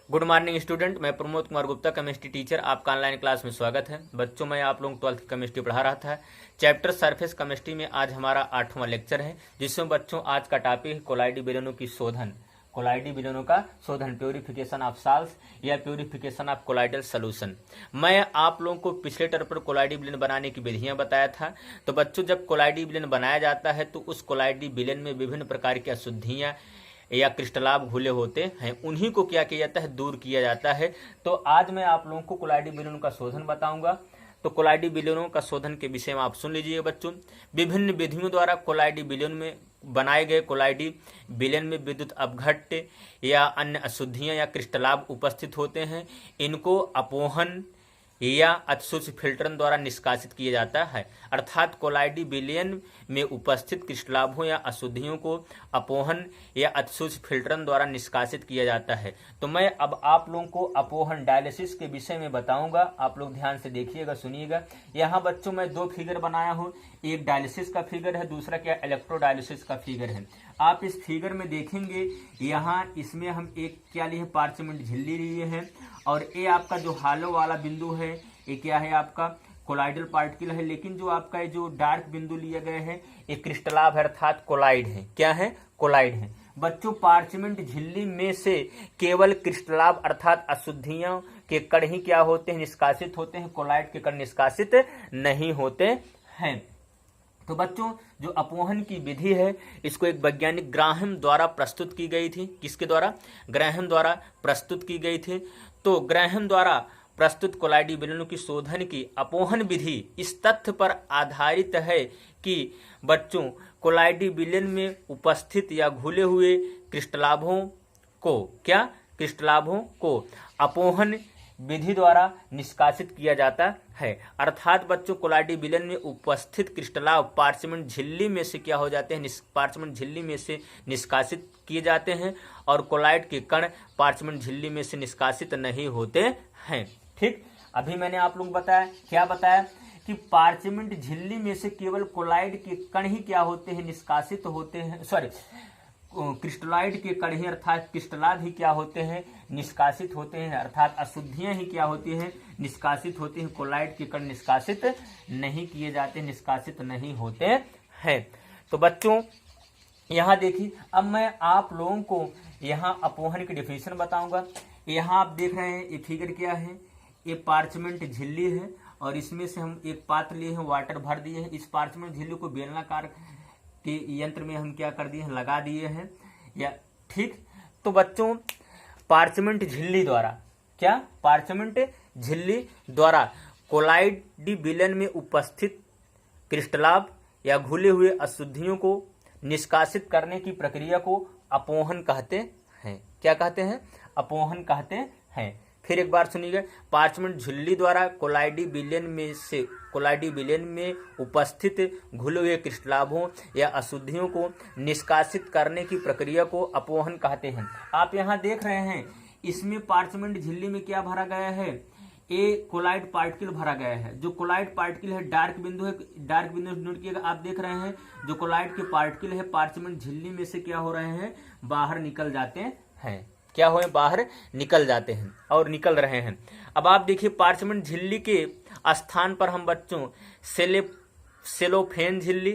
Good morning student, मैं Pramod Kumar Gupta, chemistry teacher. आपका online class में स्वागत है। बच्चों, मैं आप लोगों को 12th केमिस्ट्री पढ़ा रहा था। चैप्टर सरफेस केमिस्ट्री में आज हमारा 8वां लेक्चर है, जिसमें बच्चों आज का टॉपिक है कोलाइडी विलयनों की शोधन। कोलाइडी विलयनों का शोधन, प्योरिफिकेशन ऑफ साल्ट्स या प्योरिफिकेशन ऑफ कोलाइडल सोल्यूशन। मैं आप लोगों को पिछले टर्म पर कोलाइडी विलयन बनाने की विधियां बताया था। तो बच्चों, जब कोलाइडी विलयन बनाया जाता है तो उस कोलाइडी विलयन में विभिन्न प्रकार की अशुद्धियां या क्रिस्टलाभ घुले होते हैं, उन्हीं को क्या किया जाता है, दूर किया जाता है। तो आज मैं आप लोगों को कोलाइडी विलयनों का शोधन बताऊंगा। तो कोलाइडी विलयनों का शोधन के विषय में आप सुन लीजिए बच्चों। विभिन्न विधियों द्वारा कोलाइडी विलयन में बनाए गए कोलाइडी विलयन में विद्युत अपघट्य या अन्य अशुद्धियां या क्रिस्टलाभ उपस्थित होते हैं। इनको अपोहन या अतिसूक्ष्म फिल्टरन द्वारा निष्कासित किया जाता है। अर्थात कोलाइडी विलयन में उपस्थित क्रिस्टलाभों या अशुद्धियों को अपोहन या अतिसूक्ष्म फिल्टरन द्वारा निष्कासित किया जाता है। तो मैं अब आप लोगों को अपोहन डायलिसिस के विषय में बताऊंगा। आप लोग ध्यान से देखिएगा, सुनिएगा। यहाँ बच्चों मैं दो फिगर बनाया हूँ, एक डायलिसिस का फिगर है, दूसरा क्या इलेक्ट्रोडायलिसिस का फिगर है। आप इस फिगर में देखेंगे, यहाँ इसमें हम एक क्या लिए, पार्चमेंट झिल्ली लिए हैं, और ये आपका जो हालो वाला बिंदु है ये क्या है, आपका कोलाइडल पार्टिकल है। लेकिन जो आपका ये जो डार्क बिंदु लिए गए हैं ये क्रिस्टलाभ है, अर्थात कोलाइड है। क्या है? कोलाइड है। बच्चों, पार्चमेंट झिल्ली में से केवल क्रिस्टलाभ अर्थात अशुद्धियों के कण ही क्या होते हैं, निष्कासित होते हैं। कोलाइड के कण निष्कासित नहीं होते हैं। तो बच्चों, जो अपोहन की विधि है इसको एक वैज्ञानिक ग्राहम द्वारा प्रस्तुत की गई थी। किसके द्वारा? ग्राहम द्वारा प्रस्तुत की गई थी। तो ग्राहम द्वारा प्रस्तुत कोलाइडी विलयनों की शोधन की अपोहन विधि इस तथ्य पर आधारित है कि बच्चों, कोलाइडी विलयन में उपस्थित या घुले हुए क्रिस्टलाभों को अपोहन विधि द्वारा निष्कासित किया जाता है। अर्थात बच्चों, कोलाइडी विलयन में उपस्थित क्रिस्टलाभ पार्चमेंट झिल्ली में से क्या हो जाते हैं, पार्चमेंट झिल्ली में से निष्कासित किए जाते हैं, और कोलाइड के कण पार्चमेंट झिल्ली में से निष्कासित नहीं होते हैं। ठीक, अभी मैंने आप लोग बताया, क्या बताया कि पार्चमेंट झिल्ली में से केवल कोलाइड के कण ही क्या होते हैं, निष्कासित होते हैं। सॉरी, क्रिस्टलाइड के कण ही अर्थात क्रिस्टलाभ ही क्या होते हैं, निष्कासित होते हैं। अर्थात अशुद्धियां ही क्या होती हैं, निष्कासित होती हैं। कोलाइड के कण निष्कासित नहीं किए जाते, निष्कासित नहीं होते हैं। तो बच्चों, यहाँ देखिए, अब मैं आप लोगों को यहाँ अपोहन की डेफिनेशन बताऊंगा। यहाँ आप देख रहे हैं ये फिगर क्या है, ये पार्चमेंट झिल्ली है, और इसमें से हम एक पात्र लिए हैं, वाटर भर दिए हैं। इस पार्चमेंट झिल्ली को बेलनाकार के यंत्र में हम क्या कर दिए हैं, लगा दिए हैं। या ठीक, तो बच्चों, पार्चमेंट झिल्ली द्वारा क्या, पार्चमेंट झिल्ली द्वारा कोलाइडी विलयन में उपस्थित क्रिस्टलाभ या घुले हुए अशुद्धियों को निष्कासित करने की प्रक्रिया को अपोहन कहते हैं। क्या कहते हैं? अपोहन कहते हैं। फिर एक बार सुनिएगा, पार्चमेंट झिल्ली द्वारा कोलाइडी विलयन में उपस्थित घुले हुए क्रिस्टलाभों या अशुद्धियों को निष्कासित करने की प्रक्रिया को अपोहन कहते हैं। आप यहाँ देख रहे हैं, इसमें पार्चमेंट झिल्ली में क्या भरा गया है, ये कोलाइड पार्टिकल भरा गया है। जो कोलाइड पार्टिकल है, डार्क बिंदु है, डार्क बिंदु नोट किएगा। आप देख रहे हैं जो कोलाइड के पार्टिकल है पार्चमेंट झिल्ली में से क्या हो रहे हैं, बाहर निकल जाते हैं। क्या हो, बाहर निकल जाते हैं और निकल रहे हैं। अब आप देखिए, पार्चमेंट झिल्ली के स्थान पर हम बच्चों सेलोफेन झिल्ली,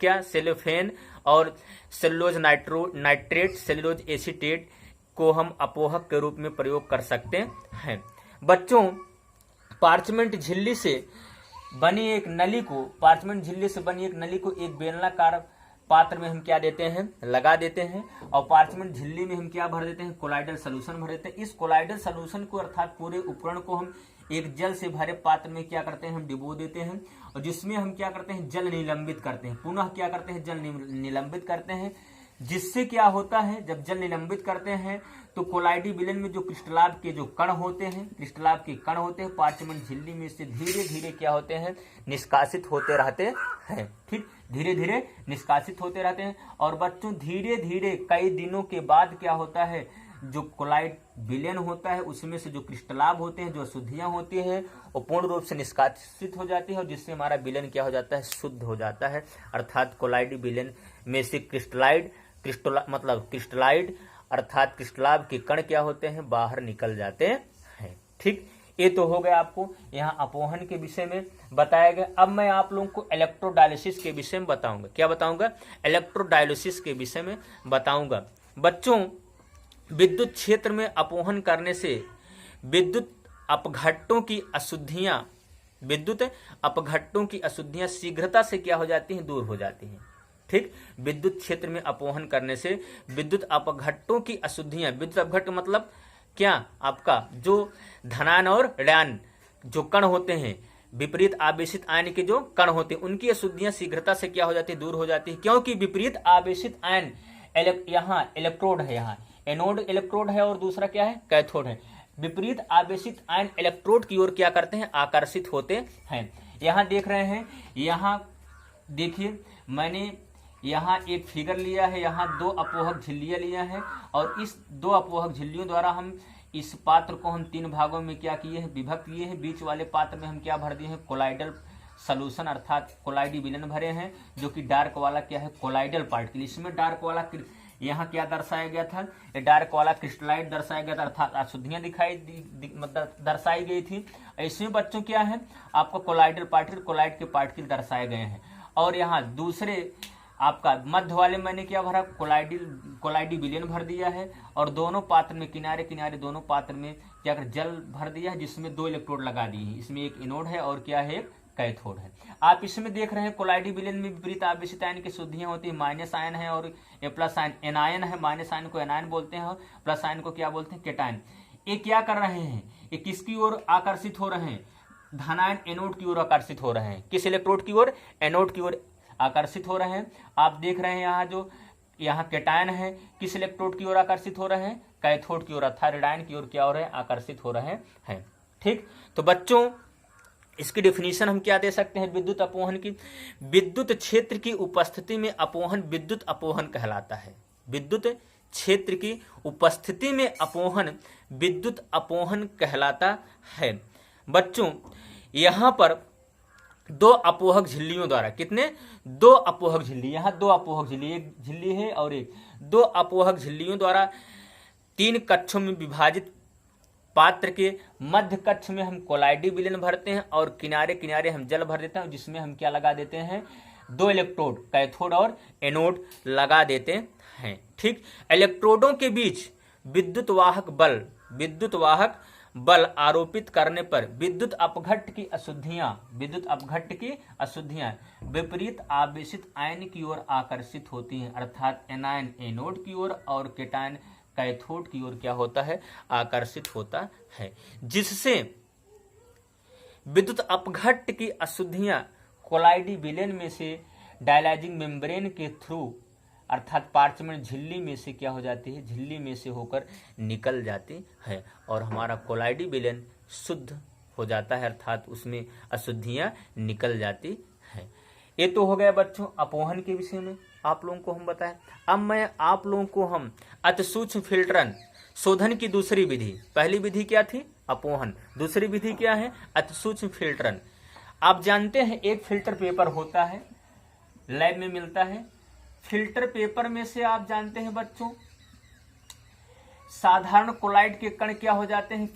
क्या, सेलोफेन और सेलुलोज नाइट्रेट, सेलुलोज एसीटेट को हम अपोहक के रूप में प्रयोग कर सकते हैं। बच्चों, पार्चमेंट झिल्ली से बनी एक नली को एक बेलनाकार पात्र में हम क्या देते हैं, लगा देते हैं, और पार्चमेंट झिल्ली में हम क्या भर देते हैं, कोलाइडल सॉल्यूशन भर देते हैं। इस कोलाइडल सॉल्यूशन को अर्थात पूरे उपकरण को हम एक जल से भरे पात्र में क्या करते हैं, हम डिबो देते हैं, और जिसमें हम क्या करते हैं, जल निलंबित करते हैं। पुनः क्या करते हैं, जल निलंबित करते हैं। जिससे क्या होता है, जब जल निलंबित करते हैं तो कोलाइडी विलयन में जो क्रिस्टलाभ के जो कण होते हैं, पार्चमेंट झिल्ली में से धीरे धीरे क्या होते हैं, निष्कासित होते रहते हैं। ठीक, धीरे धीरे निष्कासित होते रहते हैं। और बच्चों, धीरे धीरे कई दिनों के बाद क्या होता है, जो कोलाइड विलयन होता है उसमें से जो क्रिस्टलाभ होते हैं, जो अशुद्धियां होती हैं, वो पूर्ण रूप से निष्कासित हो जाती है, और जिससे हमारा विलयन क्या हो जाता है, शुद्ध हो जाता है। अर्थात कोलाइडी विलयन में से क्रिस्टलाइड अर्थात क्रिस्टलाभ के कण क्या होते हैं, बाहर निकल जाते हैं। ठीक, ये तो हो गया आपको यहाँ अपोहन के विषय में बताया गया। अब मैं आप लोगों को इलेक्ट्रोडायलिसिस के विषय में बताऊंगा। क्या बताऊंगा, इलेक्ट्रोडायलिसिस के विषय में बताऊंगा। बच्चों, विद्युत क्षेत्र में अपोहन करने से विद्युत अपघट्टों की अशुद्धियां शीघ्रता से क्या हो जाती हैं, दूर हो जाती हैं। ठीक, विद्युत क्षेत्र में अपोहन करने से विद्युत अपघट्टों की अशुद्धियां, विद्युत अपघट्ट मतलब क्या, आपका जो धनायन और ऋणायन जो कण होते हैं, विपरीत आवेशित आयन के जो कण होते हैं, उनकी अशुद्धियां शीघ्रता से क्या हो जाती है, दूर हो जाती है। क्योंकि विपरीत आवेशित आयन यहाँ इलेक्ट्रोड है, यहाँ एनोड इलेक्ट्रोड है और दूसरा क्या है, कैथोड है। विपरीत आवेशित आयन इलेक्ट्रोड की ओर क्या करते हैं, आकर्षित होते हैं। यहाँ देख रहे हैं, यहाँ देखिए मैंने यहाँ एक फिगर लिया है, यहाँ 2 अपोहक झिल्लियां लिया है और इस 2 अपोहक झिल्लियों द्वारा हम इस पात्र को हम 3 भागों में क्या किए हैं, विभक्त किए हैं। बीच वाले पात्र में हम क्या भर दिए हैं, कोलाइडल सॉल्यूशन अर्थात कोलाइडी विलयन भरे हैं, जो कि डार्क वाला क्या है, कोलाइडल पार्टिकल। इसमें डार्क वाला यहाँ क्या दर्शाया गया था, डार्क वाला क्रिस्टलाइट दर्शाया गया था, अर्थात अशुद्धियां दर्शाई गई थी। इसमें बच्चों क्या है, आपको कोलाइडल पार्टिकल, कोलाइड के पार्टिकल दर्शाए गए हैं। और यहाँ दूसरे आपका मध्य वाले मैंने क्या भरा, कोलाइडी विलयन भर दिया है और दोनों पात्र में किनारे किनारे दोनों पात्र में क्या कर जल भर दिया है, जिसमें 2 इलेक्ट्रोड लगा दिए हैं। इसमें एक एनोड है और क्या है, एक कैथोड है। आप इसमें देख रहे हैं कोलाइडी विलयन में विपरीत आवेशित आयन की शुद्धियां होती है, माइनस आयन है और ये प्लस आयन, एनायन है। माइनस आयन को एनायन बोलते हैं और प्लस आयन को क्या बोलते हैं, केटायन। ये क्या कर रहे हैं, ये किसकी ओर आकर्षित हो रहे हैं, धनायन एनोड की ओर आकर्षित हो रहे हैं। किस इलेक्ट्रोड की ओर, एनोड की ओर आकर्षित हो रहे हैं। आप देख रहे हैं यहाँ जो यहाँ केटायन है, किस इलेक्ट्रोड की ओर आकर्षित हो रहे हैं, कैथोड की ओर अर्थात ऋणायन की ओर क्या हो रहे हैं, आकर्षित हो रहे हैं। ठीक, तो बच्चों इसकी डेफिनेशन हम क्या दे सकते हैं, विद्युत अपोहन की, विद्युत क्षेत्र की उपस्थिति में अपोहन विद्युत अपोहन कहलाता है। विद्युत क्षेत्र की उपस्थिति में अपोहन विद्युत अपोहन कहलाता है। बच्चों, यहाँ पर 2 अपोहक झिल्लियों द्वारा, कितने, 2 अपोहक झिल्ली, यहाँ 2 अपोहक झिल्ली, एक झिल्ली है और एक 2 अपोहक झिल्लियों द्वारा 3 कक्षों में विभाजित पात्र के मध्य कक्ष में हम कोलाइडी विलयन भरते हैं और किनारे किनारे हम जल भर देते हैं, जिसमें हम क्या लगा देते हैं, 2 इलेक्ट्रोड कैथोड और एनोड लगा देते हैं। ठीक, इलेक्ट्रोडों के बीच विद्युत वाहक बल आरोपित करने पर विद्युत अपघट्ट की अशुद्धियां विपरीत आवेशित आयन की ओर आकर्षित होती हैं, अर्थात एनायन एनोड की ओर और केटायन कैथोड की ओर क्या होता है, आकर्षित होता है, जिससे विद्युत अपघट्ट की अशुद्धियां कोलाइडी विलयन में से डायलाइजिंग मेम्ब्रेन के थ्रू अर्थात पार्चमेंट झिल्ली में से क्या हो जाती है, झिल्ली में से होकर निकल जाती है और हमारा कोलाइडी विलयन शुद्ध हो जाता है, अर्थात उसमें अशुद्धियां निकल जाती है। ये तो हो गया बच्चों अपोहन के विषय में आप लोगों को हम बताएं। अब मैं आप लोगों को हम अतिसूक्ष्म फिल्टरन शोधन की दूसरी विधि, पहली विधि क्या थी, अपोहन, दूसरी विधि क्या है, अतिसूक्ष्म फिल्टरन। आप जानते हैं एक फिल्टर पेपर होता है, लैब में मिलता है। फिल्टर पेपर में से आप जानते हैं बच्चों साधारण कोलाइड के कण क्या हो जाते हैं,